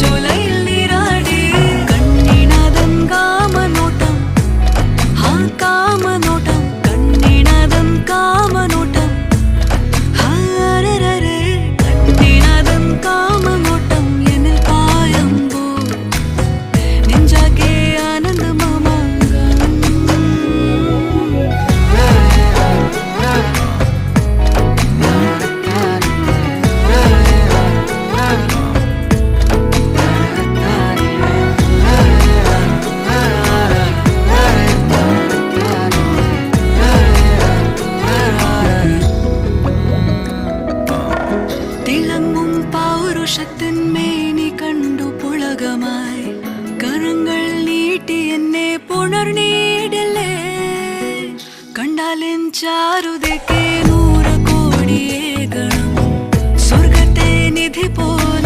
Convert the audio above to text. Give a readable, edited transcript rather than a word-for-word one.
ചോലയിൽ നീരാടി കണ്ണിനാദം കാമനോട്ടം ആ കാമനോട്ടം കണ്ണിനാദം കാമനോട്ടം ഹാരരരെ കണ്ണിനാദം കാമനോട്ടം എന്നിൽ പായുമ്പോൾ നെഞ്ചാകെ ആനന്ദമാമാങ്കം തിളങ്ങും പൗരുഷത്തിൻ മേനി കണ്ടു പുളകമായി കരങ്ങൾ നീട്ടി എന്നെ പുണർന്നീടില്ലേ കണ്ടാലിൻ ചാരുതയ്ക്ക് 100 കോടിയേകണം സ്വർഗത്തെ നിധി പോലെ